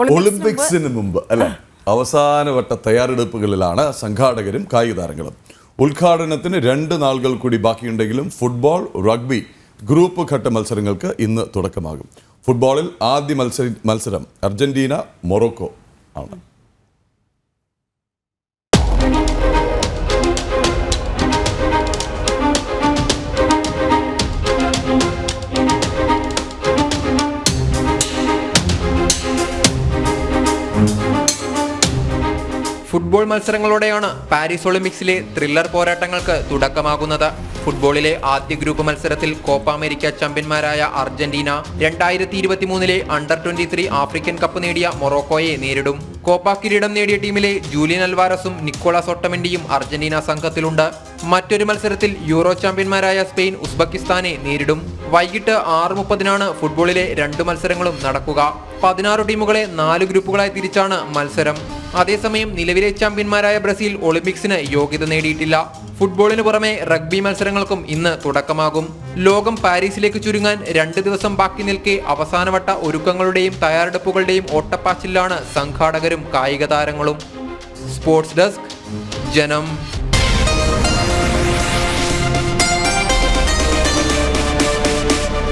ഒളിമ്പിക്സിന് മുമ്പ് അല്ലെ അവസാനവട്ട തയ്യാറെടുപ്പുകളിലാണ് സംഘാടകരും കായിക താരങ്ങളും. ഉദ്ഘാടനത്തിന് 2 നാളുകൾ കൂടി ബാക്കിയുണ്ടെങ്കിലും ഫുട്ബോൾ, റഗ്ബി ഗ്രൂപ്പ് ഘട്ട മത്സരങ്ങൾക്ക് ഇന്ന് തുടക്കമാകും. ഫുട്ബോളിൽ ആദ്യ മത്സരം അർജന്റീന മൊറോക്കോ ആണ്. ഫുട്ബോൾ മത്സരങ്ങളോടെയാണ് പാരീസ് ഒളിമ്പിക്സിലെ ത്രില്ലർ പോരാട്ടങ്ങൾക്ക് തുടക്കമാകുന്നത്. ഫുട്ബോളിലെ ആദ്യ ഗ്രൂപ്പ് മത്സരത്തിൽ കോപ്പ അമേരിക്ക ചാമ്പ്യന്മാരായ അർജന്റീന 2023 അണ്ടർ 23 ആഫ്രിക്കൻ കപ്പ് നേടിയ മൊറോക്കോയെ നേരിടും. കോപ്പ കിരീടം നേടിയ ടീമിലെ ജൂലിയൻ അൽവാരസും നിക്കോളാസ് ഒട്ടമെന്റിയും അർജന്റീന സംഘത്തിലുണ്ട്. മറ്റൊരു മത്സരത്തിൽ യൂറോ ചാമ്പ്യന്മാരായ സ്പെയിൻ ഉസ്ബെക്കിസ്ഥാനെ നേരിടും. വൈകിട്ട് 6:30 ഫുട്ബോളിലെ 2 മത്സരങ്ങളും നടക്കുക. 16 ടീമുകളെ 4 ഗ്രൂപ്പുകളായി തിരിച്ചാണ് മത്സരം. അതേസമയം നിലവിലെ ചാമ്പ്യന്മാരായ ബ്രസീൽ ഒളിമ്പിക്സിന് യോഗ്യത നേടിയിട്ടില്ല. ഫുട്ബോളിന് പുറമെ റഗ്ബി മത്സരങ്ങൾക്കും ഇന്ന് തുടക്കമാകും. ലോകം പാരീസിലേക്ക് ചുരുങ്ങാൻ 2 ദിവസം ബാക്കി നിൽക്കെ അവസാനവട്ട ഒരുക്കങ്ങളുടെയും തയ്യാറെടുപ്പുകളുടെയും ഓട്ടപ്പാച്ചിലാണ് സംഘാടകരും കായിക താരങ്ങളും. സ്പോർട്സ് ഡെസ്ക്, ജനം.